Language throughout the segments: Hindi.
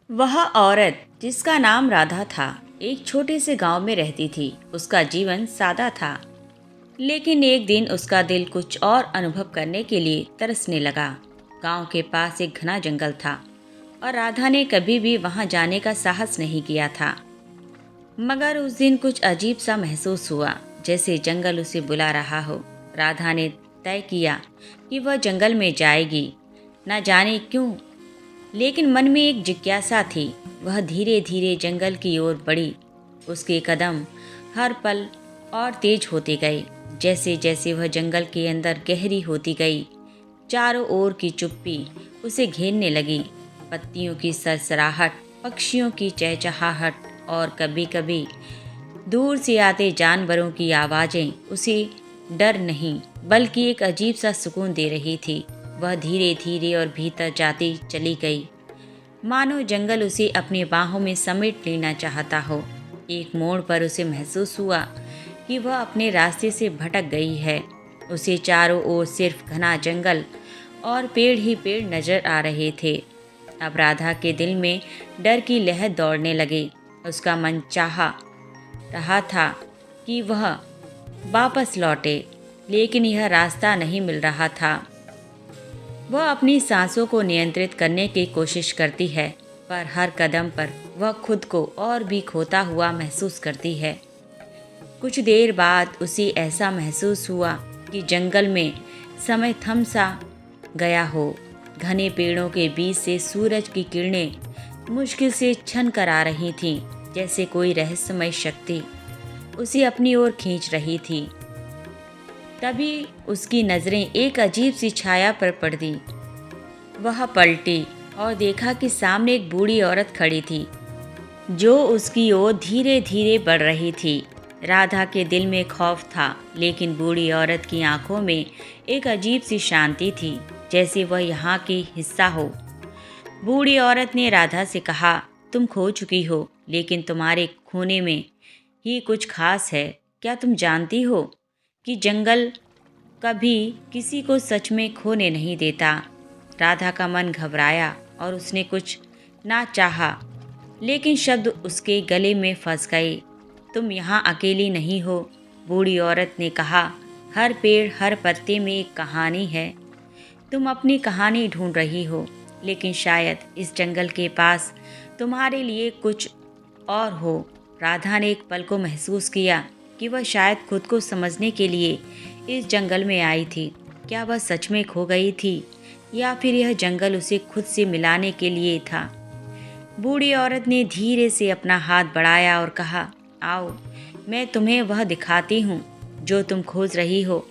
वह औरत जिसका नाम राधा था एक छोटे से गांव में रहती थी। उसका जीवन सादा था, लेकिन एक दिन उसका दिल कुछ और अनुभव करने के लिए तरसने लगा। गांव के पास एक घना जंगल था और राधा ने कभी भी वहां जाने का साहस नहीं किया था। मगर उस दिन कुछ अजीब सा महसूस हुआ, जैसे जंगल उसे बुला रहा हो। राधा ने तय किया कि वह जंगल में जाएगी, न जाने क्यों, लेकिन मन में एक जिज्ञासा थी। वह धीरे धीरे जंगल की ओर बढ़ी। उसके कदम हर पल और तेज होते गए। जैसे जैसे वह जंगल के अंदर गहरी होती गई, चारों ओर की चुप्पी उसे घेरने लगी। पत्तियों की सरसराहट, पक्षियों की चहचहाहट और कभी कभी दूर से आते जानवरों की आवाज़ें उसे डर नहीं बल्कि एक अजीब सा सुकून दे रही थी। वह धीरे धीरे और भीतर जाती चली गई, मानो जंगल उसे अपनी बाहों में समेट लेना चाहता हो। एक मोड़ पर उसे महसूस हुआ कि वह अपने रास्ते से भटक गई है। उसे चारों ओर सिर्फ घना जंगल और पेड़ ही पेड़ नजर आ रहे थे। अब राधा के दिल में डर की लहर दौड़ने लगी। उसका मन चाह रहा था कि वह वापस लौटे, लेकिन यह रास्ता नहीं मिल रहा था। वह अपनी सांसों को नियंत्रित करने की कोशिश करती है, पर हर कदम पर वह खुद को और भी खोता हुआ महसूस करती है। कुछ देर बाद उसे ऐसा महसूस हुआ कि जंगल में समय थम सा गया हो। घने पेड़ों के बीच से सूरज की किरणें मुश्किल से छन कर आ रही थीं, जैसे कोई रहस्यमय शक्ति उसे अपनी ओर खींच रही थी। तभी उसकी नज़रें एक अजीब सी छाया पर पड़ी। वह पलटी और देखा कि सामने एक बूढ़ी औरत खड़ी थी, जो उसकी ओर धीरे धीरे बढ़ रही थी। राधा के दिल में खौफ था, लेकिन बूढ़ी औरत की आंखों में एक अजीब सी शांति थी, जैसे वह यहाँ की हिस्सा हो। बूढ़ी औरत ने राधा से कहा, तुम खो चुकी हो, लेकिन तुम्हारे खोने में ही कुछ खास है। क्या तुम जानती हो कि जंगल कभी किसी को सच में खोने नहीं देता? राधा का मन घबराया और उसने कुछ ना चाहा, लेकिन शब्द उसके गले में फंस गए। तुम यहाँ अकेली नहीं हो, बूढ़ी औरत ने कहा। हर पेड़, हर पत्ते में एक कहानी है। तुम अपनी कहानी ढूंढ रही हो, लेकिन शायद इस जंगल के पास तुम्हारे लिए कुछ और हो। राधा ने एक पल को महसूस किया कि वह शायद खुद को समझने के लिए इस जंगल में आई थी। क्या वह सच में खो गई थी, या फिर यह जंगल उसे खुद से मिलाने के लिए था? बूढ़ी औरत ने धीरे से अपना हाथ बढ़ाया और कहा, आओ, मैं तुम्हें वह दिखाती हूँ जो तुम खोज रही हो।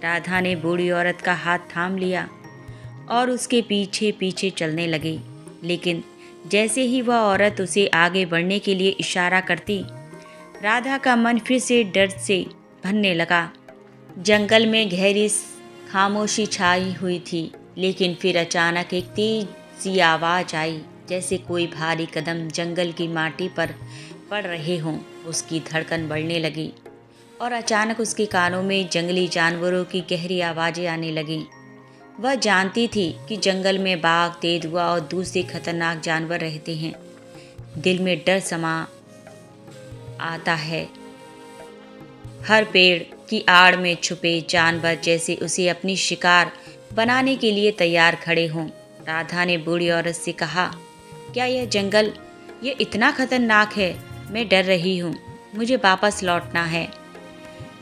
राधा ने बूढ़ी औरत का हाथ थाम लिया और उसके पीछे पीछे चलने लगी। लेकिन जैसे ही वह औरत उसे आगे बढ़ने के लिए इशारा करती, राधा का मन फिर से डर से भरने लगा। जंगल में गहरी खामोशी छाई हुई थी, लेकिन फिर अचानक एक तेज सी आवाज़ आई, जैसे कोई भारी कदम जंगल की माटी पर पड़ रहे हों। उसकी धड़कन बढ़ने लगी और अचानक उसके कानों में जंगली जानवरों की गहरी आवाज़ें आने लगीं। वह जानती थी कि जंगल में बाघ, तेंदुआ और दूसरे खतरनाक जानवर रहते हैं। दिल में डर समा आता है। हर पेड़ की आड़ में छुपे जानवर जैसे उसे अपनी शिकार बनाने के लिए तैयार खड़े हों। राधा ने बूढ़ी औरत से कहा, क्या यह जंगल ये इतना खतरनाक है? मैं डर रही हूँ, मुझे वापस लौटना है।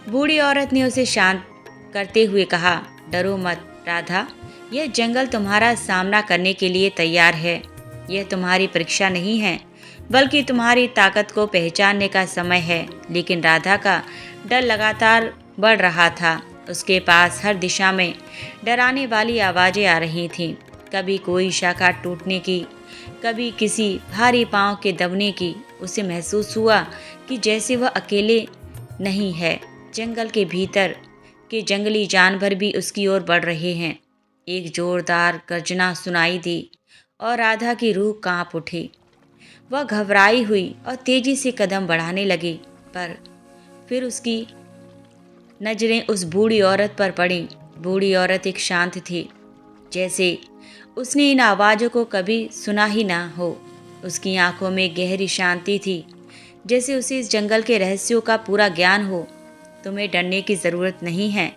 बूढ़ी औरत ने उसे शांत करते हुए कहा, डरो मत राधा, यह जंगल तुम्हारा सामना करने के लिए तैयार है। यह तुम्हारी परीक्षा नहीं है, बल्कि तुम्हारी ताकत को पहचानने का समय है। लेकिन राधा का डर लगातार बढ़ रहा था। उसके पास हर दिशा में डराने वाली आवाज़ें आ रही थीं। कभी कोई शाखा टूटने की, कभी किसी भारी पांव के दबने की। उसे महसूस हुआ कि जैसे वह अकेले नहीं है, जंगल के भीतर के जंगली जानवर भी उसकी ओर बढ़ रहे हैं। एक जोरदार गर्जना सुनाई दी और राधा की रूह कांप उठी। वह घबराई हुई और तेजी से कदम बढ़ाने लगी, पर फिर उसकी नजरें उस बूढ़ी औरत पर पड़ीं। बूढ़ी औरत एक शांत थी, जैसे उसने इन आवाज़ों को कभी सुना ही ना हो। उसकी आंखों में गहरी शांति थी, जैसे उसे इस जंगल के रहस्यों का पूरा ज्ञान हो। तुम्हें डरने की ज़रूरत नहीं है,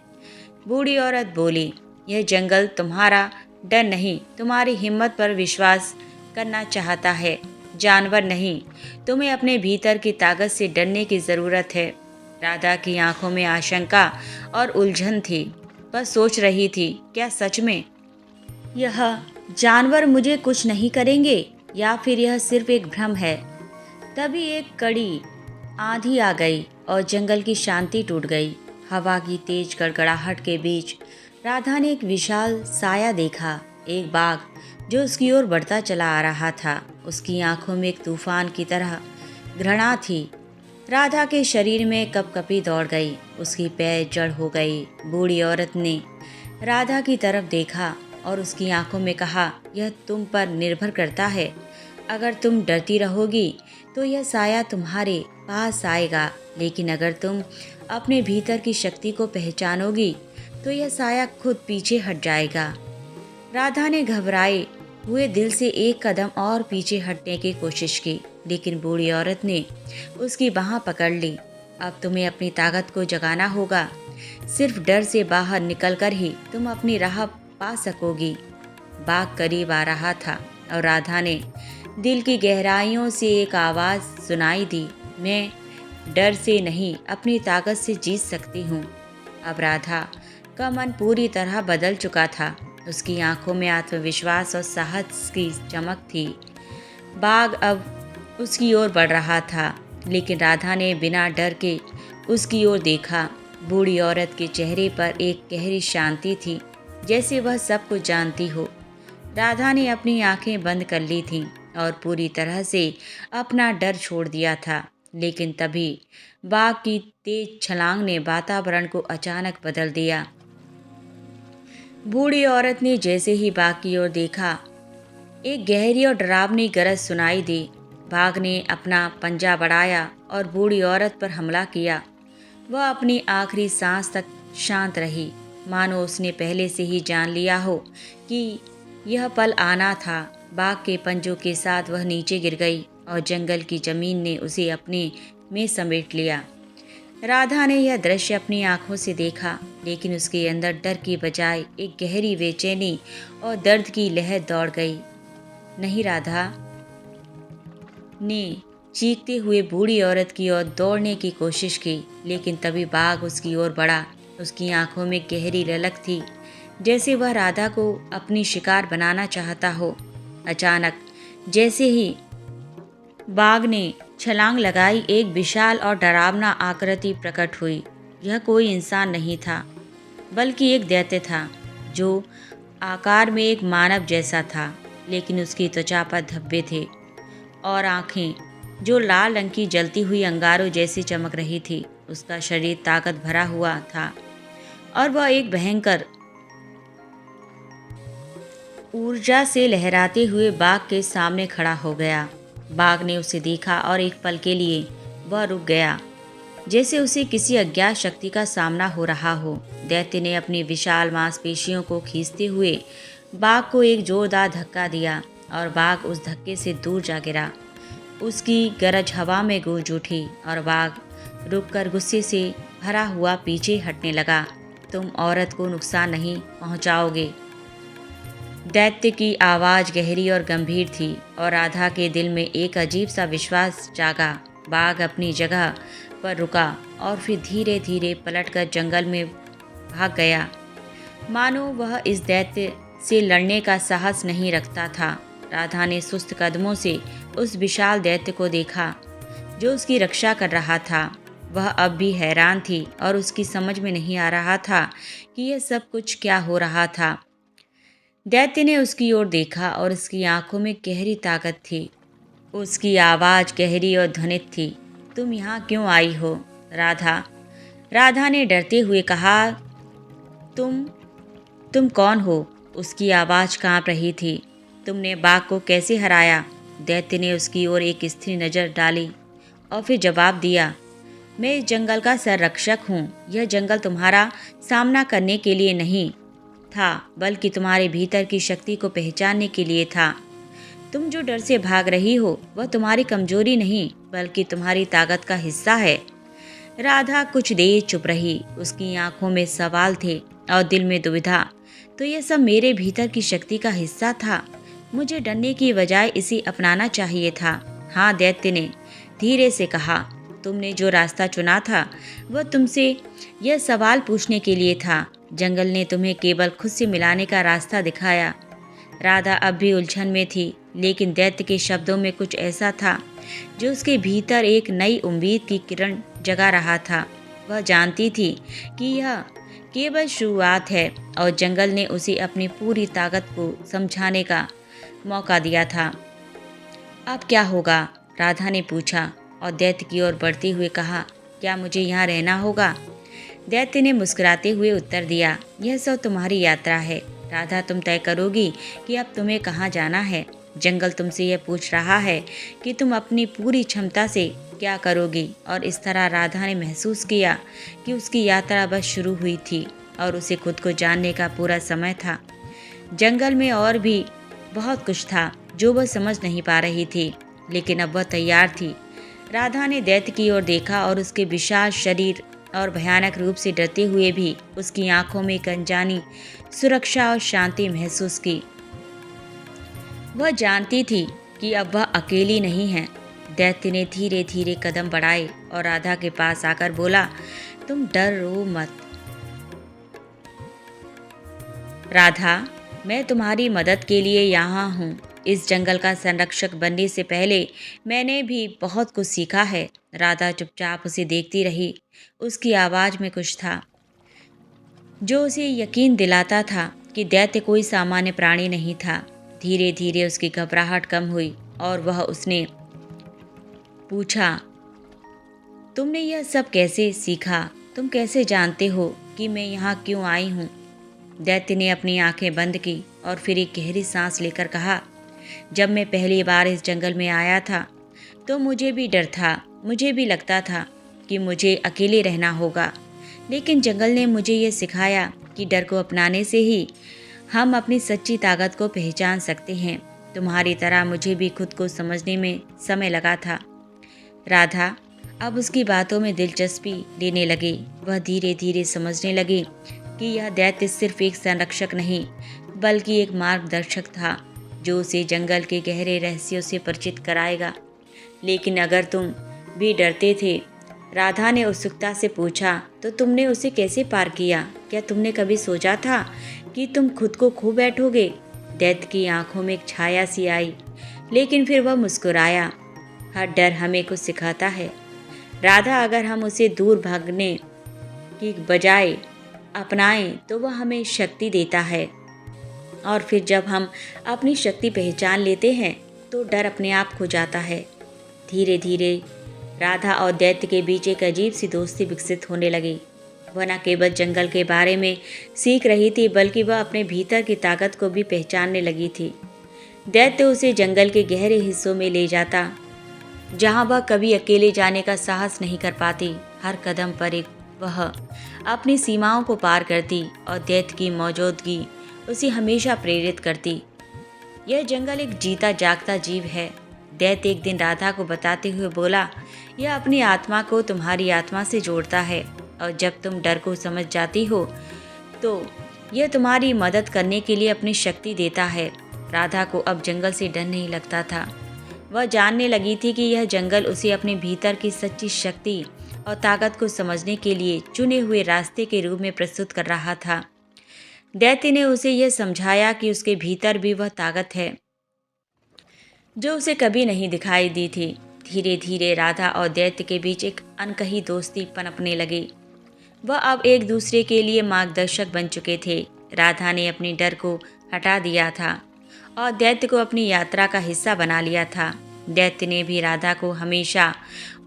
बूढ़ी औरत बोली। यह जंगल तुम्हारा डर नहीं, तुम्हारी हिम्मत पर विश्वास करना चाहता है, जानवर नहीं। तुम्हें अपने भीतर की ताकत से डरने की ज़रूरत है। राधा की आंखों में आशंका और उलझन थी। वह सोच रही थी, क्या सच में यह जानवर मुझे कुछ नहीं करेंगे, या फिर यह सिर्फ एक भ्रम है। तभी एक कड़ी आंधी आ गई और जंगल की शांति टूट गई। हवा की तेज गड़गड़ाहट के बीच राधा ने एक विशाल साया देखा, एक बाघ जो उसकी ओर बढ़ता चला आ रहा था। उसकी आंखों में एक तूफान की तरह घृणा थी। राधा के शरीर में कपकपी दौड़ गई, उसकी पैर जड़ हो गई। बूढ़ी औरत ने राधा की तरफ देखा और उसकी आंखों में कहा, यह तुम पर निर्भर करता है। अगर तुम डरती रहोगी तो यह साया तुम्हारे पास आएगा, लेकिन अगर तुम अपने भीतर की शक्ति को पहचानोगी तो यह साया खुद पीछे हट जाएगा। राधा ने घबराए हुए दिल से एक कदम और पीछे हटने की कोशिश की, लेकिन बूढ़ी औरत ने उसकी बाह पकड़ ली। अब तुम्हें अपनी ताकत को जगाना होगा। सिर्फ डर से बाहर निकलकर ही तुम अपनी राह पा सकोगी। बाघ करीब आ रहा था और राधा ने दिल की गहराइयों से एक आवाज़ सुनाई दी, मैं डर से नहीं, अपनी ताकत से जीत सकती हूँ। अब राधा का मन पूरी तरह बदल चुका था। उसकी आंखों में आत्मविश्वास और साहस की चमक थी। बाघ अब उसकी ओर बढ़ रहा था, लेकिन राधा ने बिना डर के उसकी ओर देखा। बूढ़ी औरत के चेहरे पर एक गहरी शांति थी, जैसे वह सब कुछ जानती हो। राधा ने अपनी आंखें बंद कर ली थीं और पूरी तरह से अपना डर छोड़ दिया था। लेकिन तभी बाघ की तेज छलांग ने वातावरण को अचानक बदल दिया। बूढ़ी औरत ने जैसे ही बाघ की ओर देखा, एक गहरी और डरावनी गरज सुनाई दी। बाघ ने अपना पंजा बढ़ाया और बूढ़ी औरत पर हमला किया। वह अपनी आखिरी सांस तक शांत रही, मानो उसने पहले से ही जान लिया हो कि यह पल आना था। बाघ के पंजों के साथ वह नीचे गिर गई और जंगल की जमीन ने उसे अपने में समेट लिया। राधा ने यह दृश्य अपनी आंखों से देखा, लेकिन उसके अंदर डर की बजाय एक गहरी बेचैनी और दर्द की लहर दौड़ गई। नहीं, राधा ने चीखते हुए बूढ़ी औरत की ओर दौड़ने की कोशिश की, लेकिन तभी बाघ उसकी ओर बढ़ा। उसकी आंखों में गहरी ललक थी, जैसे वह राधा को अपनी शिकार बनाना चाहता हो। अचानक जैसे ही बाघ ने छलांग लगाई, एक विशाल और डरावना आकृति प्रकट हुई। यह कोई इंसान नहीं था, बल्कि एक दैत्य था, जो आकार में एक मानव जैसा था, लेकिन उसकी त्वचा पर धब्बे थे और आंखें जो लाल रंग की जलती हुई अंगारों जैसी चमक रही थी। उसका शरीर ताकत भरा हुआ था और वह एक भयंकर ऊर्जा से लहराते हुए बाघ के सामने खड़ा हो गया। बाघ ने उसे देखा और एक पल के लिए वह रुक गया, जैसे उसे किसी अज्ञात शक्ति का सामना हो रहा हो। दैत्य ने अपनी विशाल मांसपेशियों को खींचते हुए बाघ को एक जोरदार धक्का दिया और बाघ उस धक्के से दूर जा गिरा। उसकी गरज हवा में गूंज उठी और बाघ रुककर गुस्से से भरा हुआ पीछे हटने लगा। तुम औरत को नुकसान नहीं पहुंचाओगे। दैत्य की आवाज़ गहरी और गंभीर थी और राधा के दिल में एक अजीब सा विश्वास जागा। बाघ अपनी जगह पर रुका और फिर धीरे धीरे पलटकर जंगल में भाग गया, मानो वह इस दैत्य से लड़ने का साहस नहीं रखता था। राधा ने सुस्त कदमों से उस विशाल दैत्य को देखा, जो उसकी रक्षा कर रहा था। वह अब भी हैरान थी और उसकी समझ में नहीं आ रहा था कि यह सब कुछ क्या हो रहा था। दैत्य ने उसकी ओर देखा और उसकी आंखों में गहरी ताकत थी। उसकी आवाज़ गहरी और ध्वनित थी। तुम यहाँ क्यों आई हो, राधा? राधा ने डरते हुए कहा। तुम तुम कौन हो? उसकी आवाज़ कांप रही थी। तुमने बाघ को कैसे हराया? दैत्य ने उसकी ओर एक स्थिर नज़र डाली और फिर जवाब दिया, मैं इस जंगल का संरक्षक हूँ। यह जंगल तुम्हारा सामना करने के लिए नहीं था, बल्कि तुम्हारे भीतर की शक्ति को पहचानने के लिए था। तुम जो डर से भाग रही हो वह तुम्हारी कमजोरी नहीं बल्कि तुम्हारी ताकत का हिस्सा है। राधा कुछ देर चुप रही। उसकी आंखों में सवाल थे और दिल में दुविधा। तो यह सब मेरे भीतर की शक्ति का हिस्सा था। मुझे डरने की बजाय इसे अपनाना चाहिए था। हाँ, दैत्य ने धीरे से कहा, तुमने जो रास्ता चुना था वह तुमसे यह सवाल पूछने के लिए था। जंगल ने तुम्हें केवल खुद से मिलाने का रास्ता दिखाया। राधा अब भी उलझन में थी, लेकिन दैत्य के शब्दों में कुछ ऐसा था जो उसके भीतर एक नई उम्मीद की किरण जगा रहा था। वह जानती थी कि यह केवल शुरुआत है और जंगल ने उसे अपनी पूरी ताकत को समझाने का मौका दिया था। अब क्या होगा? राधा ने पूछा और दैत्य की ओर बढ़ते हुए कहा, क्या मुझे यहाँ रहना होगा? दैत्य ने मुस्कुराते हुए उत्तर दिया, यह सब तुम्हारी यात्रा है। राधा, तुम तय करोगी कि अब तुम्हें कहाँ जाना है। जंगल तुमसे यह पूछ रहा है कि तुम अपनी पूरी क्षमता से क्या करोगी। और इस तरह राधा ने महसूस किया कि उसकी यात्रा बस शुरू हुई थी और उसे खुद को जानने का पूरा समय था। जंगल में और भी बहुत कुछ था जो वह समझ नहीं पा रही थी, लेकिन अब वह तैयार थी। राधा ने दैत्य की ओर देखा और उसके विशाल शरीर और भयानक रूप से डरते हुए भी उसकी आंखों में एक अनजानी सुरक्षा और शांति महसूस की। वह जानती थी कि अब वह अकेली नहीं है। दैत्य ने धीरे धीरे कदम बढ़ाए और राधा के पास आकर बोला, तुम डरो मत राधा, मैं तुम्हारी मदद के लिए यहाँ हूँ। इस जंगल का संरक्षक बनने से पहले मैंने भी बहुत कुछ सीखा है। राधा चुपचाप उसे देखती रही। उसकी आवाज़ में कुछ था जो उसे यकीन दिलाता था कि दैत्य कोई सामान्य प्राणी नहीं था। धीरे धीरे उसकी घबराहट कम हुई और वह उसने पूछा, तुमने यह सब कैसे सीखा? तुम कैसे जानते हो कि मैं यहाँ क्यों आई हूँ? दैत्य ने अपनी आंखें बंद की और फिर एक गहरी सांस लेकर कहा, जब मैं पहली बार इस जंगल में आया था तो मुझे भी डर था। मुझे भी लगता था कि मुझे अकेले रहना होगा, लेकिन जंगल ने मुझे ये सिखाया कि डर को अपनाने से ही हम अपनी सच्ची ताकत को पहचान सकते हैं। तुम्हारी तरह मुझे भी खुद को समझने में समय लगा था। राधा अब उसकी बातों में दिलचस्पी लेने लगी। वह धीरे धीरे समझने लगी कि यह दैत्य सिर्फ एक संरक्षक नहीं बल्कि एक मार्गदर्शक था जो उसे जंगल के गहरे रहस्यों से परिचित कराएगा। लेकिन अगर तुम भी डरते थे, राधा ने उत्सुकता से पूछा, तो तुमने उसे कैसे पार किया? क्या तुमने कभी सोचा था कि तुम खुद को खो बैठोगे? दैत्य की आंखों में एक छाया सी आई, लेकिन फिर वह मुस्कुराया। हर डर हमें कुछ सिखाता है राधा। अगर हम उसे दूर भागने की बजाय अपनाएं तो वह हमें शक्ति देता है, और फिर जब हम अपनी शक्ति पहचान लेते हैं तो डर अपने आप खो जाता है। धीरे धीरे राधा और दैत्य के बीच एक अजीब सी दोस्ती विकसित होने लगी। वह न केवल जंगल के बारे में सीख रही थी बल्कि वह अपने भीतर की ताकत को भी पहचानने लगी थी। दैत्य उसे जंगल के गहरे हिस्सों में ले जाता जहां वह कभी अकेले जाने का साहस नहीं कर पाती। हर कदम पर वह अपनी सीमाओं को पार करती और दैत्य की मौजूदगी उसे हमेशा प्रेरित करती। यह जंगल एक जीता जागता जीव है, दैत्य एक दिन राधा को बताते हुए बोला। यह अपनी आत्मा को तुम्हारी आत्मा से जोड़ता है और जब तुम डर को समझ जाती हो तो यह तुम्हारी मदद करने के लिए अपनी शक्ति देता है। राधा को अब जंगल से डर नहीं लगता था। वह जानने लगी थी कि यह जंगल उसे अपने भीतर की सच्ची शक्ति और ताकत को समझने के लिए चुने हुए रास्ते के रूप में प्रस्तुत कर रहा था। दैत्य ने उसे यह समझाया कि उसके भीतर भी वह ताकत है जो उसे कभी नहीं दिखाई दी थी। धीरे धीरे राधा और दैत्य के बीच एक अनकही दोस्ती पनपने लगी। वह अब एक दूसरे के लिए मार्गदर्शक बन चुके थे। राधा ने अपने डर को हटा दिया था और दैत्य को अपनी यात्रा का हिस्सा बना लिया था। दैत्य ने भी राधा को हमेशा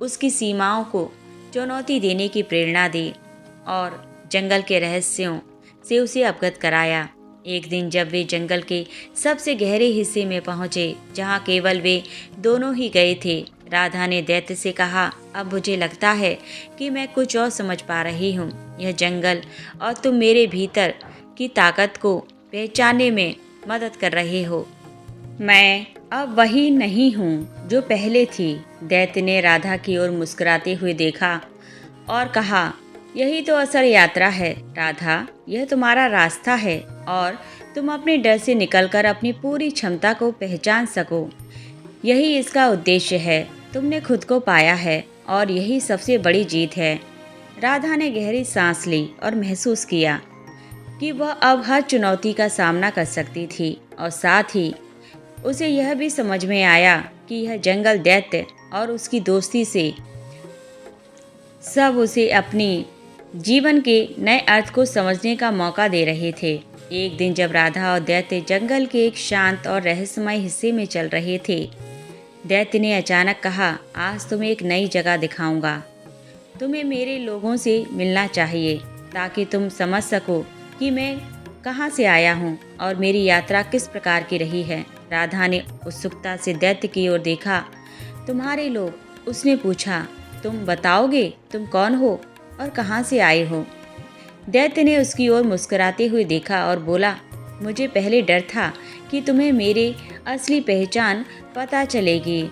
उसकी सीमाओं को चुनौती देने की प्रेरणा दी और जंगल के रहस्यों से उसे अवगत कराया। एक दिन जब वे जंगल के सबसे गहरे हिस्से में पहुंचे जहां केवल वे दोनों ही गए थे, राधा ने दैत्य से कहा, अब मुझे लगता है कि मैं कुछ और समझ पा रही हूँ। यह जंगल और तुम मेरे भीतर की ताकत को पहचानने में मदद कर रहे हो। मैं अब वही नहीं हूँ जो पहले थी। दैत्य ने राधा की ओर मुस्कुराते हुए देखा और कहा, यही तो असल यात्रा है राधा, यह तुम्हारा रास्ता है और तुम अपने डर से निकलकर अपनी पूरी क्षमता को पहचान सको। यही इसका उद्देश्य है। तुमने खुद को पाया है और यही सबसे बड़ी जीत है। राधा ने गहरी सांस ली और महसूस किया कि वह अब हर चुनौती का सामना कर सकती थी और साथ ही उसे यह भी समझ में आया कि यह जंगल दैत्य और उसकी दोस्ती से सब उसे अपनी जीवन के नए अर्थ को समझने का मौका दे रहे थे। एक दिन जब राधा और दैत्य जंगल के एक शांत और रहस्यमय हिस्से में चल रहे थे, दैत्य ने अचानक कहा, आज तुम्हें एक नई जगह दिखाऊंगा। तुम्हें मेरे लोगों से मिलना चाहिए ताकि तुम समझ सको कि मैं कहाँ से आया हूँ और मेरी यात्रा किस प्रकार की रही है। राधा ने उत्सुकता से दैत्य की ओर देखा। तुम्हारे लोग? उसने पूछा। तुम बताओगे तुम कौन हो और कहाँ से आए हो? दैत्य ने उसकी ओर मुस्कुराते हुए देखा और बोला, मुझे पहले डर था कि तुम्हें मेरी असली पहचान पता चलेगी,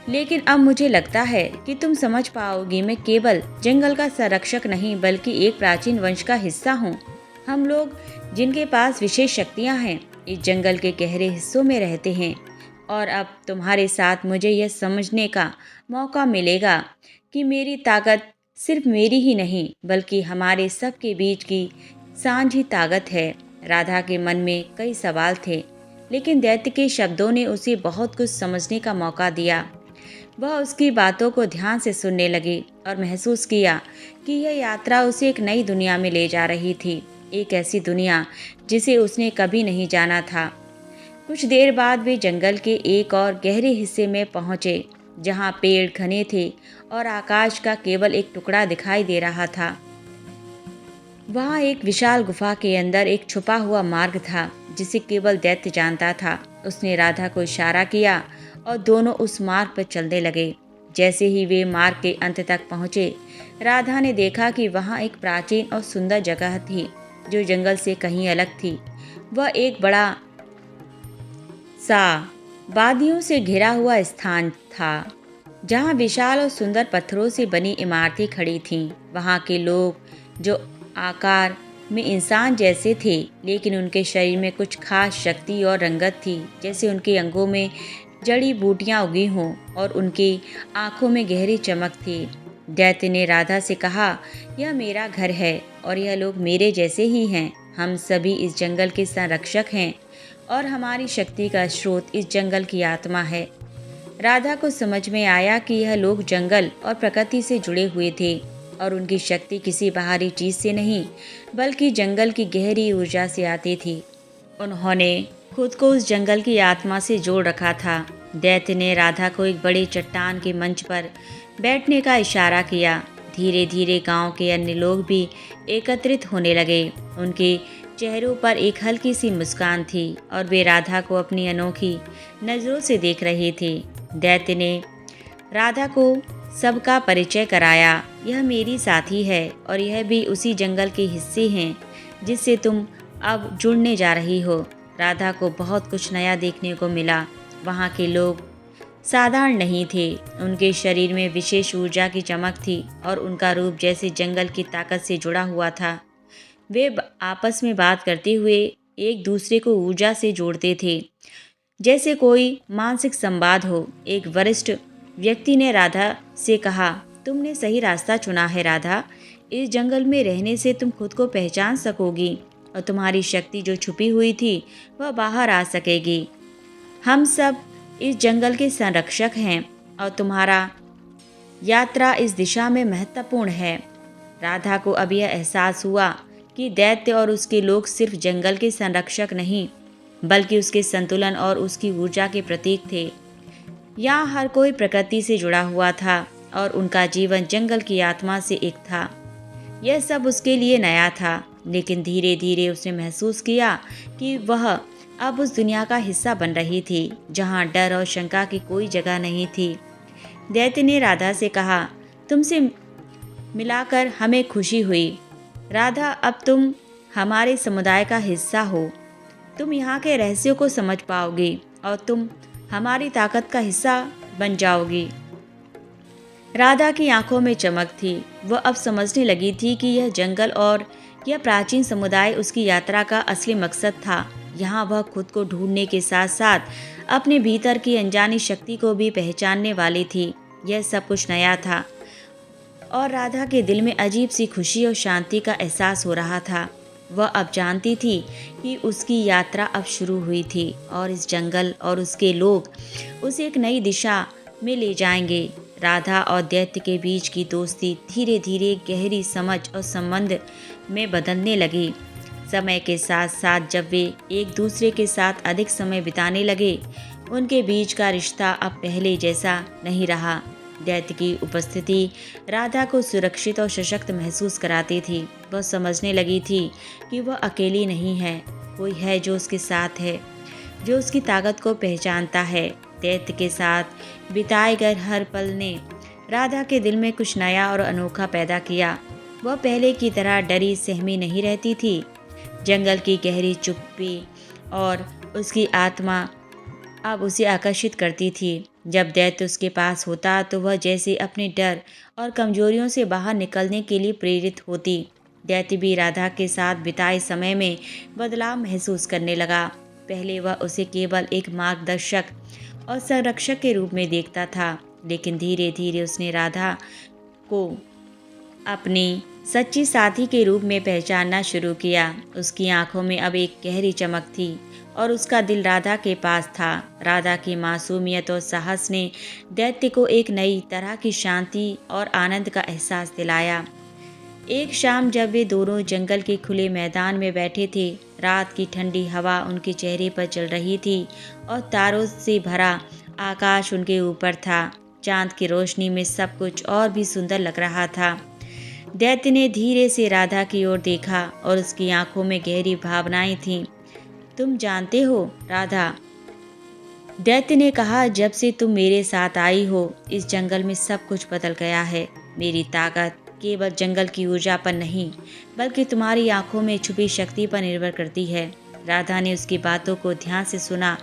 लेकिन अब मुझे लगता है कि तुम समझ पाओगी। मैं केवल जंगल का संरक्षक नहीं बल्कि एक प्राचीन वंश का हिस्सा हूँ। हम लोग जिनके पास विशेष शक्तियाँ हैं इस जंगल के गहरे हिस्सों में रहते हैं और अब तुम्हारे साथ मुझे यह समझने का मौका मिलेगा कि मेरी ताकत सिर्फ मेरी ही नहीं बल्कि हमारे सबके बीच की साझी ताकत है। राधा के मन में कई सवाल थे, लेकिन दैत्य के शब्दों ने उसे बहुत कुछ समझने का मौका दिया। वह उसकी बातों को ध्यान से सुनने लगी और महसूस किया कि यह यात्रा उसे एक नई दुनिया में ले जा रही थी, एक ऐसी दुनिया जिसे उसने कभी नहीं जाना था। कुछ देर बाद वे जंगल के एक और गहरे हिस्से में पहुंचे, जहां पेड़ घने थे और आकाश का केवल एक टुकड़ा दिखाई दे रहा था। वहां एक विशाल गुफा के अंदर एक छुपा हुआ मार्ग था जिसे केवल दैत्य जानता था। उसने राधा को इशारा किया और दोनों उस मार्ग पर चलने लगे। जैसे ही वे मार्ग के अंत तक पहुंचे, राधा ने देखा कि वहां एक प्राचीन और सुंदर जगह थी जो जंगल से कहीं अलग थी। वह एक बड़ा सा वादियों से घिरा हुआ स्थान था जहां विशाल और सुंदर पत्थरों से बनी इमारतें खड़ी थीं। वहां के लोग, जो आकार में इंसान जैसे थे, लेकिन उनके शरीर में कुछ खास शक्ति और रंगत थी, जैसे उनके अंगों में जड़ी बूटियां उगी हों और उनकी आंखों में गहरी चमक थी। दैत्य ने राधा से कहा, यह मेरा घर है और यह लोग मेरे जैसे ही हैं। हम सभी इस जंगल के संरक्षक हैं और हमारी शक्ति का स्रोत इस जंगल की आत्मा है। राधा को समझ में आया कि यह लोग जंगल और प्रकृति से जुड़े हुए थे और उनकी शक्ति किसी बाहरी चीज से नहीं बल्कि जंगल की गहरी ऊर्जा से आती थी। उन्होंने खुद को उस जंगल की आत्मा से जोड़ रखा था। दैत्य ने राधा को एक बड़े चट्टान के मंच पर बैठने का इशारा किया। धीरे धीरे गांव के अन्य लोग भी एकत्रित होने लगे। उनके चेहरों पर एक हल्की सी मुस्कान थी और वे राधा को अपनी अनोखी नज़रों से देख रहे थे। दैत्य ने राधा को सबका परिचय कराया। यह मेरी साथी है और यह भी उसी जंगल के हिस्से हैं जिससे तुम अब जुड़ने जा रही हो। राधा को बहुत कुछ नया देखने को मिला। वहाँ के लोग साधारण नहीं थे। उनके शरीर में विशेष ऊर्जा की चमक थी और उनका रूप जैसे जंगल की ताकत से जुड़ा हुआ था। वे आपस में बात करते हुए एक दूसरे को ऊर्जा से जोड़ते थे, जैसे कोई मानसिक संवाद हो। एक वरिष्ठ व्यक्ति ने राधा से कहा, तुमने सही रास्ता चुना है राधा। इस जंगल में रहने से तुम खुद को पहचान सकोगी और तुम्हारी शक्ति जो छुपी हुई थी वह बाहर आ सकेगी। हम सब इस जंगल के संरक्षक हैं और तुम्हारा यात्रा इस दिशा में महत्वपूर्ण है। राधा को अब यह एहसास हुआ कि दैत्य और उसके लोग सिर्फ जंगल के संरक्षक नहीं बल्कि उसके संतुलन और उसकी ऊर्जा के प्रतीक थे। यहाँ हर कोई प्रकृति से जुड़ा हुआ था और उनका जीवन जंगल की आत्मा से एक था। यह सब उसके लिए नया था, लेकिन धीरे धीरे उसने महसूस किया कि वह अब उस दुनिया का हिस्सा बन रही थी जहाँ डर और शंका की कोई जगह नहीं थी। दैत्य ने राधा से कहा, तुमसे मिलाकर हमें खुशी हुई। राधा, अब तुम हमारे समुदाय का हिस्सा हो। तुम यहाँ के रहस्यों को समझ पाओगी और तुम हमारी ताकत का हिस्सा बन जाओगी। राधा की आंखों में चमक थी। वह अब समझने लगी थी कि यह जंगल और यह प्राचीन समुदाय उसकी यात्रा का असली मकसद था। यहाँ वह खुद को ढूंढने के साथ साथ अपने भीतर की अनजानी शक्ति को भी पहचानने वाली थी। यह सब कुछ नया था और राधा के दिल में अजीब सी खुशी और शांति का एहसास हो रहा था। वह अब जानती थी कि उसकी यात्रा अब शुरू हुई थी और इस जंगल और उसके लोग उसे एक नई दिशा में ले जाएंगे। राधा और दैत्य के बीच की दोस्ती धीरे धीरे गहरी समझ और संबंध में बदलने लगी। समय के साथ साथ जब वे एक दूसरे के साथ अधिक समय बिताने लगे, उनके बीच का रिश्ता अब पहले जैसा नहीं रहा। दैत्य की उपस्थिति राधा को सुरक्षित और सशक्त महसूस कराती थी। वह समझने लगी थी कि वह अकेली नहीं है, कोई है जो उसके साथ है, जो उसकी ताकत को पहचानता है। दैत्य के साथ बिताए गए हर पल ने राधा के दिल में कुछ नया और अनोखा पैदा किया। वह पहले की तरह डरी सहमी नहीं रहती थी। जंगल की गहरी चुप्पी और उसकी आत्मा अब उसे आकर्षित करती थी। जब दैत्य उसके पास होता तो वह जैसे अपने डर और कमजोरियों से बाहर निकलने के लिए प्रेरित होती। दैत्य भी राधा के साथ बिताए समय में बदलाव महसूस करने लगा। पहले वह उसे केवल एक मार्गदर्शक और संरक्षक के रूप में देखता था, लेकिन धीरे धीरे उसने राधा को अपनी सच्ची साथी के रूप में पहचानना शुरू किया। उसकी आंखों में अब एक गहरी चमक थी और उसका दिल राधा के पास था। राधा की मासूमियत और साहस ने दैत्य को एक नई तरह की शांति और आनंद का एहसास दिलाया। एक शाम जब वे दोनों जंगल के खुले मैदान में बैठे थे, रात की ठंडी हवा उनके चेहरे पर चल रही थी और तारों से भरा आकाश उनके ऊपर था। चांद की रोशनी में सब कुछ और भी सुंदर लग रहा था। दैत्य ने धीरे से राधा की ओर देखा और उसकी आंखों में गहरी भावनाएं थीं। तुम जानते हो राधा, दैत्य ने कहा, जब से तुम मेरे साथ आई हो इस जंगल में सब कुछ बदल गया है। मेरी ताकत केवल जंगल की ऊर्जा पर नहीं, बल्कि तुम्हारी आंखों में छुपी शक्ति पर निर्भर करती है। राधा ने उसकी बातों को ध्यान से सुना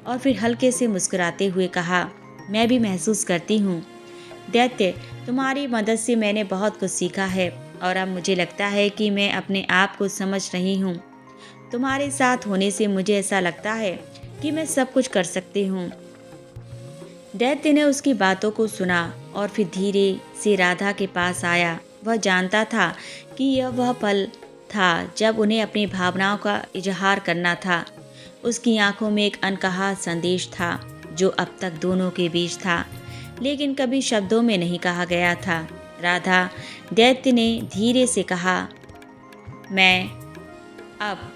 और फिर हल्के से मुस्कुराते हुए कहा, मैं भी महसूस करती हूँ दैत्य, तुम्हारी मदद से मैंने बहुत कुछ सीखा है और अब मुझे लगता है कि मैं अपने आप को समझ रही हूँ। तुम्हारे साथ होने से मुझे ऐसा लगता है कि मैं सब कुछ कर सकती हूँ। दैत्य ने उसकी बातों को सुना और फिर धीरे से राधा के पास आया। वह जानता था कि यह वह पल था जब उन्हें अपनी भावनाओं का इजहार करना था। उसकी आंखों में एक अनकहा संदेश था जो अब तक दोनों के बीच था, लेकिन कभी शब्दों में नहीं कहा गया था। राधा, दैत्य ने धीरे से कहा, मैं अब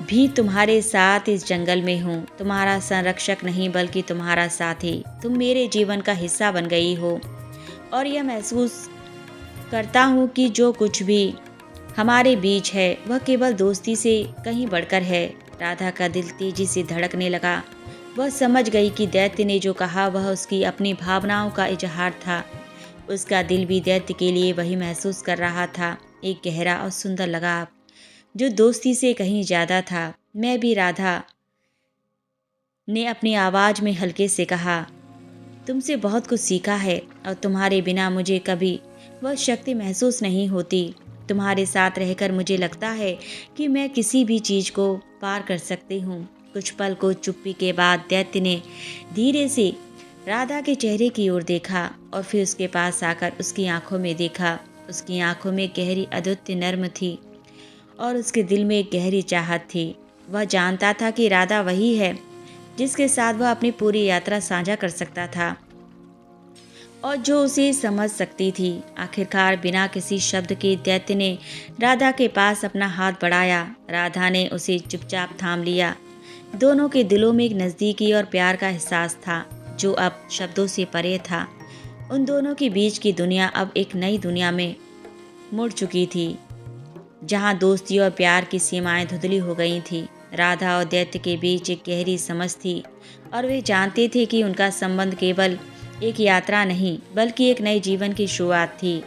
भी तुम्हारे साथ इस जंगल में हूँ, तुम्हारा संरक्षक नहीं बल्कि तुम्हारा साथी। तुम मेरे जीवन का हिस्सा बन गई हो और यह महसूस करता हूँ कि जो कुछ भी हमारे बीच है वह केवल दोस्ती से कहीं बढ़कर है। राधा का दिल तेजी से धड़कने लगा। वह समझ गई कि दैत्य ने जो कहा वह उसकी अपनी भावनाओं का इजहार था। उसका दिल भी दैत्य के लिए वही महसूस कर रहा था, एक गहरा और सुंदर लगाव जो दोस्ती से कहीं ज़्यादा था। मैं भी, राधा ने अपनी आवाज़ में हल्के से कहा, तुमसे बहुत कुछ सीखा है और तुम्हारे बिना मुझे कभी वह शक्ति महसूस नहीं होती। तुम्हारे साथ रहकर मुझे लगता है कि मैं किसी भी चीज़ को पार कर सकती हूँ। कुछ पल को चुप्पी के बाद दैत्य ने धीरे से राधा के चेहरे की ओर देखा और फिर उसके पास आकर उसकी आंखों में देखा। उसकी आंखों में गहरी अद्वितीय नर्म थी और उसके दिल में एक गहरी चाहत थी। वह जानता था कि राधा वही है जिसके साथ वह अपनी पूरी यात्रा साझा कर सकता था और जो उसे समझ सकती थी। आखिरकार बिना किसी शब्द के दैत्य ने राधा के पास अपना हाथ बढ़ाया। राधा ने उसे चुपचाप थाम लिया। दोनों के दिलों में एक नज़दीकी और प्यार का एहसास था जो अब शब्दों से परे था। उन दोनों के बीच की दुनिया अब एक नई दुनिया में मुड़ चुकी थी, जहाँ दोस्ती और प्यार की सीमाएं धुंधली हो गई थी। राधा और दैत्य के बीच एक गहरी समझ थी और वे जानते थे कि उनका संबंध केवल एक यात्रा नहीं बल्कि एक नए जीवन की शुरुआत थी।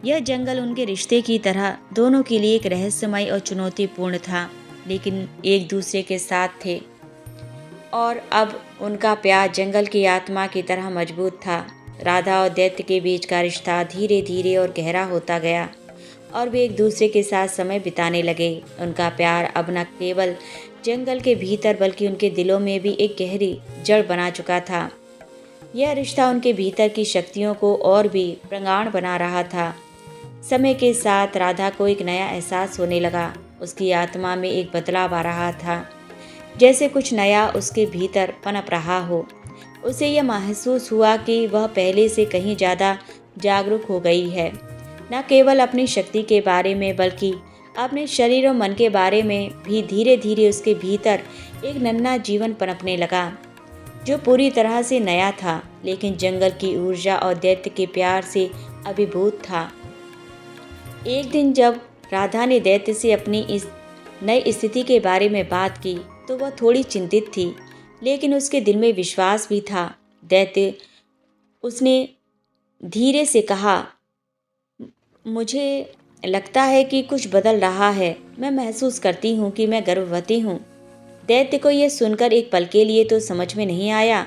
यह जंगल उनके रिश्ते की तरह दोनों के लिए एक रहस्यमय और चुनौतीपूर्ण था, लेकिन एक दूसरे के साथ थे और अब उनका प्यार जंगल की आत्मा की तरह मजबूत था। राधा और दैत्य के बीच का रिश्ता धीरे धीरे और गहरा होता गया और वे एक दूसरे के साथ समय बिताने लगे। उनका प्यार अब न केवल जंगल के भीतर बल्कि उनके दिलों में भी एक गहरी जड़ बना चुका था। यह रिश्ता उनके भीतर की शक्तियों को और भी प्रगाढ़ बना रहा था। समय के साथ राधा को एक नया एहसास होने लगा। उसकी आत्मा में एक बदलाव आ रहा था, जैसे कुछ नया उसके भीतर पनप रहा हो। उसे यह महसूस हुआ कि वह पहले से कहीं ज़्यादा जागरूक हो गई है, न केवल अपनी शक्ति के बारे में बल्कि अपने शरीर और मन के बारे में भी। धीरे धीरे उसके भीतर एक नन्हा जीवन पनपने लगा, जो पूरी तरह से नया था, लेकिन जंगल की ऊर्जा और दैत्य के प्यार से अभिभूत था। एक दिन जब राधा ने दैत्य से अपनी इस नई स्थिति के बारे में बात की, तो वह थोड़ी चिंतित थी, लेकिन उसके दिल में विश्वास भी था। दैत्य, उसने धीरे से कहा, मुझे लगता है कि कुछ बदल रहा है। मैं महसूस करती हूँ कि मैं गर्भवती हूँ। दैत्य को यह सुनकर एक पल के लिए तो समझ में नहीं आया,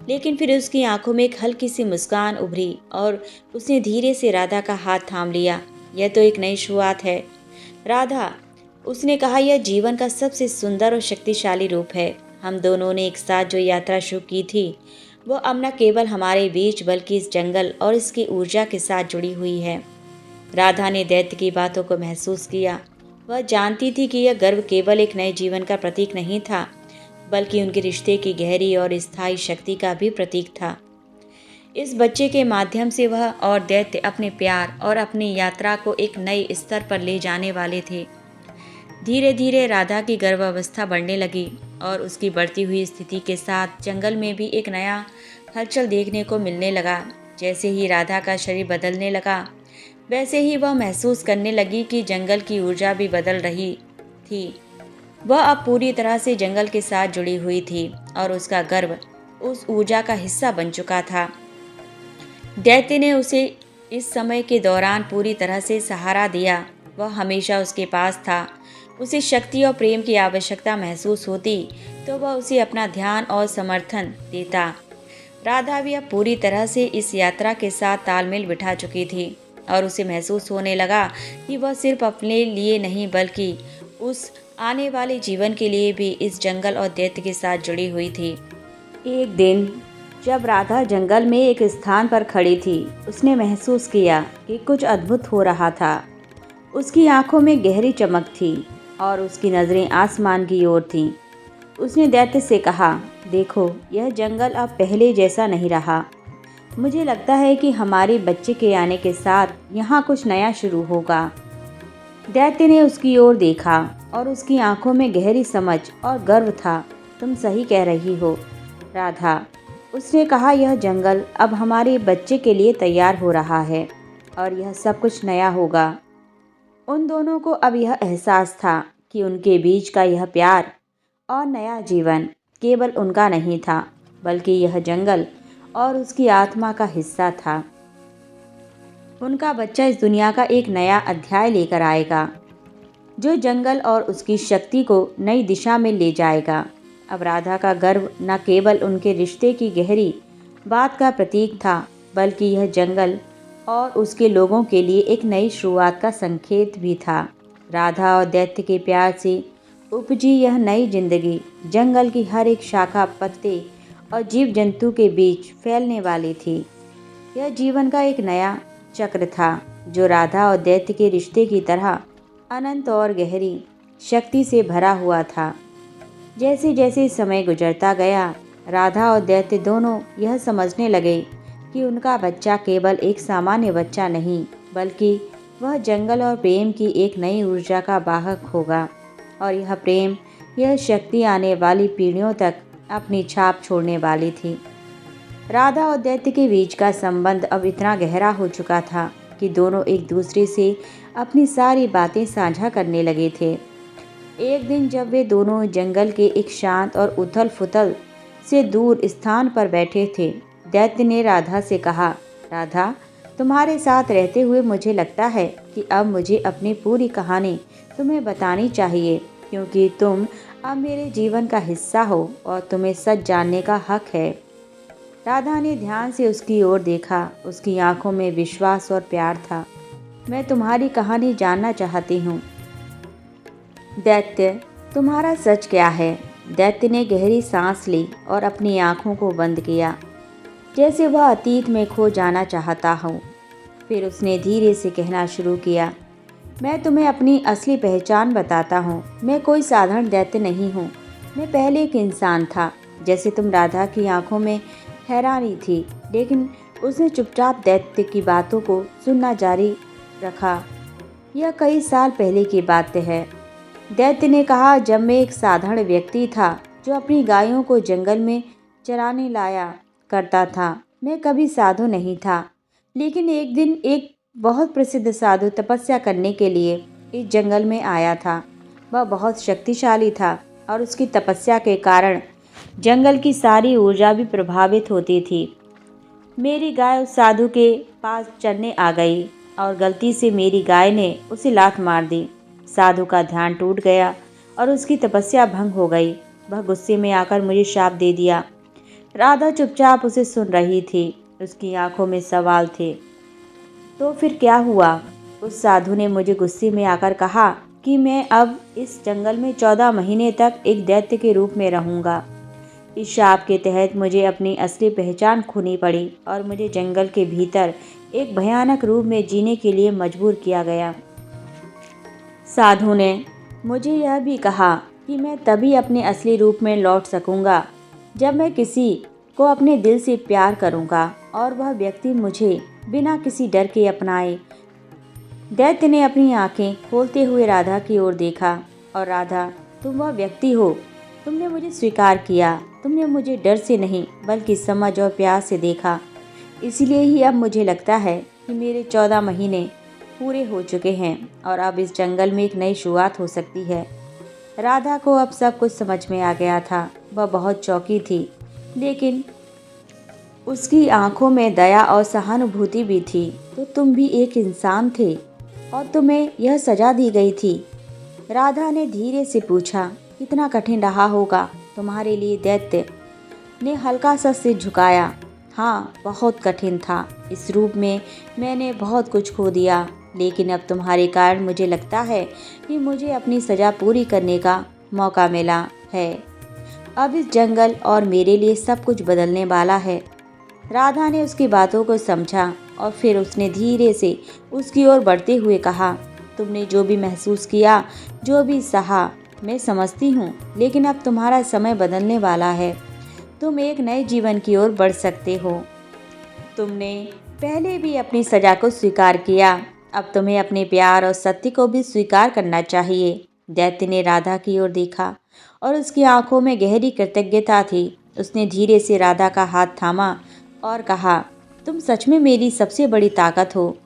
लेकिन फिर उसकी आंखों में एक हल्की सी मुस्कान उभरी और उसने धीरे से राधा का हाथ थाम लिया। यह तो एक नई शुरुआत है राधा, उसने कहा। यह जीवन का सबसे सुंदर और शक्तिशाली रूप है। हम दोनों ने एक साथ जो यात्रा शुरू की थी, वो अब न केवल हमारे बीच बल्कि इस जंगल और इसकी ऊर्जा के साथ जुड़ी हुई है। राधा ने दैत्य की बातों को महसूस किया। वह जानती थी कि यह गर्व केवल एक नए जीवन का प्रतीक नहीं था, बल्कि उनके रिश्ते की गहरी और स्थायी शक्ति का भी प्रतीक था। इस बच्चे के माध्यम से वह और दैत्य अपने प्यार और अपनी यात्रा को एक नए स्तर पर ले जाने वाले थे। धीरे धीरे राधा की गर्भावस्था बढ़ने लगी और उसकी बढ़ती हुई स्थिति के साथ जंगल में भी एक नया हलचल देखने को मिलने लगा। जैसे ही राधा का शरीर बदलने लगा, वैसे ही वह महसूस करने लगी कि जंगल की ऊर्जा भी बदल रही थी। वह अब पूरी तरह से जंगल के साथ जुड़ी हुई थी और उसका गर्व उस ऊर्जा का हिस्सा बन चुका था। दैत्य ने उसे इस समय के दौरान पूरी तरह से सहारा दिया। वह हमेशा उसके पास था। उसे शक्ति और प्रेम की आवश्यकता महसूस होती तो वह उसे अपना ध्यान और समर्थन देता। राधा भी अब पूरी तरह से इस यात्रा के साथ तालमेल बिठा चुकी थी और उसे महसूस होने लगा कि वह सिर्फ अपने लिए नहीं बल्कि उस आने वाले जीवन के लिए भी इस जंगल और दैत्य के साथ जुड़ी हुई थी। एक दिन जब राधा जंगल में एक स्थान पर खड़ी थी, उसने महसूस किया कि कुछ अद्भुत हो रहा था। उसकी आंखों में गहरी चमक थी और उसकी नज़रें आसमान की ओर थीं। उसने दैत्य से कहा, देखो, यह जंगल अब पहले जैसा नहीं रहा। मुझे लगता है कि हमारे बच्चे के आने के साथ यहाँ कुछ नया शुरू होगा। दैत्य ने उसकी ओर देखा और उसकी आंखों में गहरी समझ और गर्व था। तुम सही कह रही हो राधा, उसने कहा। यह जंगल अब हमारे बच्चे के लिए तैयार हो रहा है और यह सब कुछ नया होगा। उन दोनों को अब यह एहसास था कि उनके बीच का यह प्यार और नया जीवन केवल उनका नहीं था, बल्कि यह जंगल और उसकी आत्मा का हिस्सा था। उनका बच्चा इस दुनिया का एक नया अध्याय लेकर आएगा, जो जंगल और उसकी शक्ति को नई दिशा में ले जाएगा। अब राधा का गर्व न केवल उनके रिश्ते की गहरी बात का प्रतीक था, बल्कि यह जंगल और उसके लोगों के लिए एक नई शुरुआत का संकेत भी था। राधा और दैत्य के प्यार से उपजी यह नई जिंदगी जंगल की हर एक शाखा, पत्ते और जीव जंतु के बीच फैलने वाली थी। यह जीवन का एक नया चक्र था, जो राधा और दैत्य के रिश्ते की तरह अनंत और गहरी शक्ति से भरा हुआ था। जैसे जैसे समय गुजरता गया, राधा और दैत्य दोनों यह समझने लगे कि उनका बच्चा केवल एक सामान्य बच्चा नहीं, बल्कि वह जंगल और प्रेम की एक नई ऊर्जा का वाहक होगा। और यह प्रेम, यह शक्ति आने वाली पीढ़ियों तक अपनी छाप छोड़ने वाली थी। राधा और दैत्य के बीच का संबंध अब इतना गहरा हो चुका था कि दोनों एक दूसरे से अपनी सारी बातें साझा करने लगे थे। एक दिन जब वे दोनों जंगल के एक शांत और उथल फुथल से दूर स्थान पर बैठे थे, दैत्य ने राधा से कहा, राधा, तुम्हारे साथ रहते हुए मुझे लगता है कि अब मुझे अपनी पूरी कहानी तुम्हें बतानी चाहिए, क्योंकि तुम अब मेरे जीवन का हिस्सा हो और तुम्हें सच जानने का हक है। राधा ने ध्यान से उसकी ओर देखा। उसकी आंखों में विश्वास और प्यार था। मैं तुम्हारी कहानी जानना चाहती हूँ। दैत्य, तुम्हारा सच क्या है? दैत्य ने गहरी सांस ली और अपनी आंखों को बंद किया, जैसे वह अतीत में खो जाना चाहता हो। फिर उसने धीरे से कहना शुरू किया, मैं तुम्हें अपनी असली पहचान बताता हूँ। मैं कोई साधारण दैत्य नहीं हूँ। मैं पहले एक इंसान था। जैसे तुम। राधा की आंखों में हैरानी थी, लेकिन उसने चुपचाप दैत्य की बातों को सुनना जारी रखा। यह कई साल पहले की बात है, दैत्य ने कहा, जब मैं एक साधारण व्यक्ति था जो अपनी गायों को जंगल में चराने लाया करता था। मैं कभी साधु नहीं था, लेकिन एक दिन एक बहुत प्रसिद्ध साधु तपस्या करने के लिए इस जंगल में आया था। वह बहुत शक्तिशाली था और उसकी तपस्या के कारण जंगल की सारी ऊर्जा भी प्रभावित होती थी। मेरी गाय उस साधु के पास चरने आ गई और गलती से मेरी गाय ने उसे लात मार दी। साधु का ध्यान टूट गया और उसकी तपस्या भंग हो गई। वह गुस्से में आकर मुझे शाप दे दिया। राधा चुपचाप उसे सुन रही थी। उसकी आंखों में सवाल थे। तो फिर क्या हुआ? उस साधु ने मुझे गुस्से में आकर कहा कि मैं अब इस जंगल में 14 महीने तक एक दैत्य के रूप में रहूंगा। इस शाप के तहत मुझे अपनी असली पहचान खोनी पड़ी और मुझे जंगल के भीतर एक भयानक रूप में जीने के लिए मजबूर किया गया। साधु ने मुझे यह भी कहा कि मैं तभी अपने असली रूप में लौट सकूंगा जब मैं किसी को अपने दिल से प्यार करूंगा और वह व्यक्ति मुझे बिना किसी डर के अपनाए। दैत्य ने अपनी आंखें खोलते हुए राधा की ओर देखा। और राधा, तुम वह व्यक्ति हो। तुमने मुझे स्वीकार किया। तुमने मुझे डर से नहीं बल्कि समझ और प्यार से देखा। इसलिए ही अब मुझे लगता है कि मेरे 14 महीने पूरे हो चुके हैं और अब इस जंगल में एक नई शुरुआत हो सकती है। राधा को अब सब कुछ समझ में आ गया था। वह बहुत चौंकी थी, लेकिन उसकी आंखों में दया और सहानुभूति भी थी। तो तुम भी एक इंसान थे और तुम्हें यह सजा दी गई थी? राधा ने धीरे से पूछा। कितना कठिन रहा होगा तुम्हारे लिए? दैत्य ने हल्का सा सिर झुकाया। हाँ, बहुत कठिन था। इस रूप में मैंने बहुत कुछ खो दिया, लेकिन अब तुम्हारे कारण मुझे लगता है कि मुझे अपनी सजा पूरी करने का मौका मिला है। अब इस जंगल और मेरे लिए सब कुछ बदलने वाला है। राधा ने उसकी बातों को समझा और फिर उसने धीरे से उसकी ओर बढ़ते हुए कहा, तुमने जो भी महसूस किया, जो भी सहा, मैं समझती हूँ, लेकिन अब तुम्हारा समय बदलने वाला है। तुम एक नए जीवन की ओर बढ़ सकते हो। तुमने पहले भी अपनी सजा को स्वीकार किया। अब तुम्हें अपने प्यार और सत्य को भी स्वीकार करना चाहिए। दैत्य ने राधा की ओर देखा और उसकी आंखों में गहरी कृतज्ञता थी। उसने धीरे से राधा का हाथ थामा और कहा, तुम सच में मेरी सबसे बड़ी ताकत हो।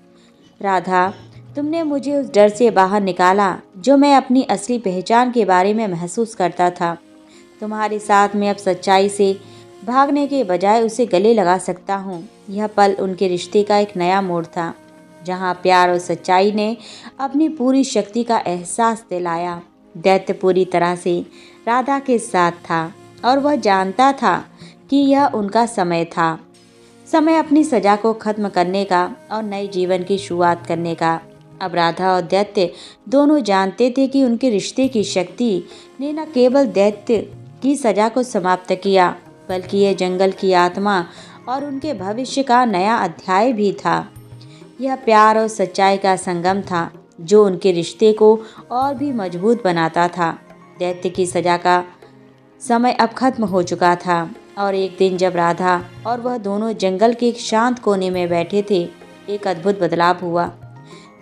राधा, तुमने मुझे उस डर से बाहर निकाला जो मैं अपनी असली पहचान के बारे में महसूस करता था। तुम्हारे साथ मैं अब सच्चाई से भागने के बजाय उसे गले लगा सकता हूँ। यह पल उनके रिश्ते का एक नया मोड़ था, जहाँ प्यार और सच्चाई ने अपनी पूरी शक्ति का एहसास दिलाया। दैत्य पूरी तरह से राधा के साथ था और वह जानता था कि यह उनका समय था। समय अपनी सजा को खत्म करने का और नए जीवन की शुरुआत करने का। अब राधा और दैत्य दोनों जानते थे कि उनके रिश्ते की शक्ति ने न केवल दैत्य की सजा को समाप्त किया, बल्कि यह जंगल की आत्मा और उनके भविष्य का नया अध्याय भी था। यह प्यार और सच्चाई का संगम था जो उनके रिश्ते को और भी मजबूत बनाता था। दैत्य की सजा का समय अब खत्म हो चुका था और एक दिन जब राधा और वह दोनों जंगल के एक शांत कोने में बैठे थे, एक अद्भुत बदलाव हुआ।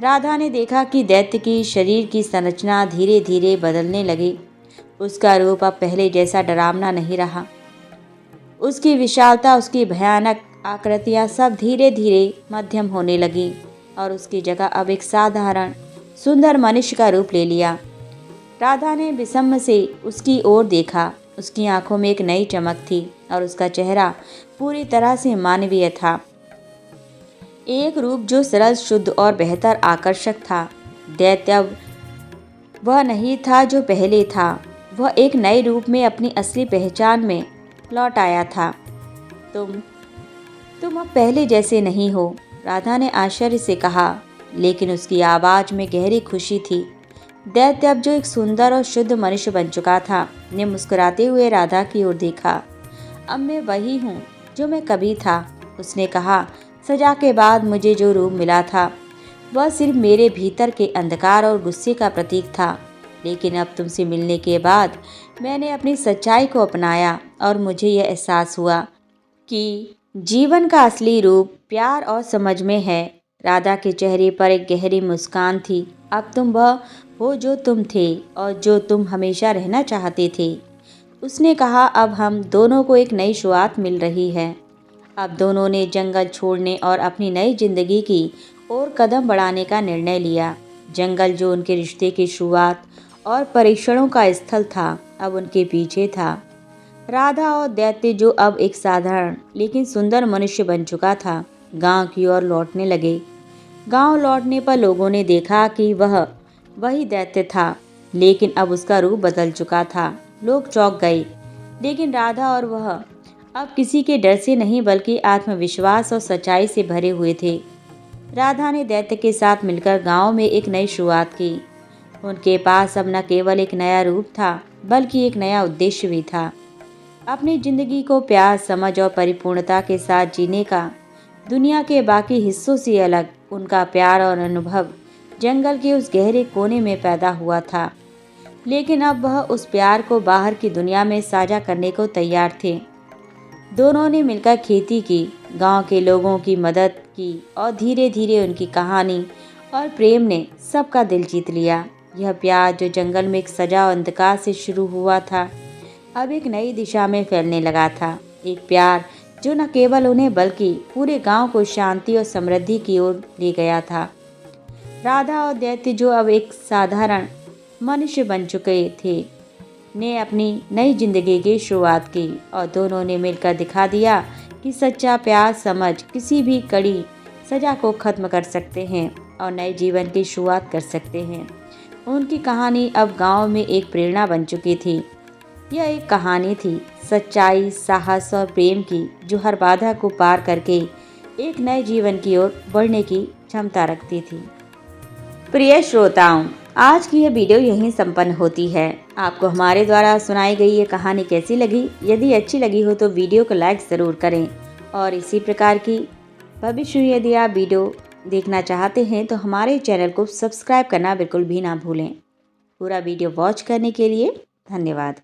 राधा ने देखा कि दैत्य की शरीर की संरचना धीरे धीरे बदलने लगी। उसका रूप अब पहले जैसा डरावना नहीं रहा। उसकी विशालता, उसकी भयानक आकृतियां सब धीरे धीरे मध्यम होने लगी और उसकी जगह अब एक साधारण सुंदर मनुष्य का रूप ले लिया। राधा ने विस्मय से उसकी ओर देखा। उसकी आंखों में एक नई चमक थी और उसका चेहरा पूरी तरह से मानवीय था। एक रूप जो सरल, शुद्ध और बेहतर आकर्षक था। दैत्य अब वह नहीं था जो पहले था। वह एक नए रूप में अपनी असली पहचान में लौट आया था। तुम तुम अब पहले जैसे नहीं हो, राधा ने आश्चर्य से कहा, लेकिन उसकी आवाज में गहरी खुशी थी। दैत्य, अब जो एक सुंदर और शुद्ध मनुष्य बन चुका था, ने मुस्कुराते हुए राधा की ओर देखा। अब मैं वही हूँ जो मैं कभी था, उसने कहा। सजा के बाद मुझे जो रूप मिला था वह सिर्फ मेरे भीतर के अंधकार और गुस्से का प्रतीक था, लेकिन अब तुमसे मिलने के बाद मैंने अपनी सच्चाई को अपनाया और मुझे यह एहसास हुआ कि जीवन का असली रूप प्यार और समझ में है। राधा के चेहरे पर एक गहरी मुस्कान थी। अब तुम वह हो जो तुम थे और जो तुम हमेशा रहना चाहते थे, उसने कहा। अब हम दोनों को एक नई शुरुआत मिल रही है। अब दोनों ने जंगल छोड़ने और अपनी नई जिंदगी की ओर कदम बढ़ाने का निर्णय लिया। जंगल जो उनके रिश्ते की शुरुआत और परीक्षणों का स्थल था, अब उनके पीछे था। राधा और दैत्य, जो अब एक साधारण लेकिन सुंदर मनुष्य बन चुका था, गांव की ओर लौटने लगे। गांव लौटने पर लोगों ने देखा कि वह वही दैत्य था, लेकिन अब उसका रूप बदल चुका था। लोग चौंक गए, लेकिन राधा और वह अब किसी के डर से नहीं बल्कि आत्मविश्वास और सच्चाई से भरे हुए थे। राधा ने दैत्य के साथ मिलकर गांव में एक नई शुरुआत की। उनके पास अब न केवल एक नया रूप था, बल्कि एक नया उद्देश्य भी था। अपनी जिंदगी को प्यार, समझ और परिपूर्णता के साथ जीने का। दुनिया के बाकी हिस्सों से अलग उनका प्यार और अनुभव जंगल के उस गहरे कोने में पैदा हुआ था, लेकिन अब वह उस प्यार को बाहर की दुनिया में साझा करने को तैयार थे। दोनों ने मिलकर खेती की, गांव के लोगों की मदद की और धीरे धीरे उनकी कहानी और प्रेम ने सबका दिल जीत लिया। यह प्यार जो जंगल में एक सजा और अंधकार से शुरू हुआ था, अब एक नई दिशा में फैलने लगा था। एक प्यार जो न केवल उन्हें बल्कि पूरे गांव को शांति और समृद्धि की ओर ले गया था। राधा और दैत्य, जो अब एक साधारण मनुष्य बन चुके थे, ने अपनी नई जिंदगी की शुरुआत की और दोनों ने मिलकर दिखा दिया कि सच्चा प्यार, समझ किसी भी कड़ी सजा को खत्म कर सकते हैं और नए जीवन की शुरुआत कर सकते हैं। उनकी कहानी अब गांव में एक प्रेरणा बन चुकी थी। यह एक कहानी थी सच्चाई, साहस और प्रेम की, जो हर बाधा को पार करके एक नए जीवन की ओर बढ़ने की क्षमता रखती थी। प्रिय श्रोताओं, आज की यह वीडियो यहीं संपन्न होती है। आपको हमारे द्वारा सुनाई गई ये कहानी कैसी लगी? यदि अच्छी लगी हो तो वीडियो को लाइक ज़रूर करें और इसी प्रकार की भविष्य में यदि आप वीडियो देखना चाहते हैं तो हमारे चैनल को सब्सक्राइब करना बिल्कुल भी ना भूलें। पूरा वीडियो वॉच करने के लिए धन्यवाद।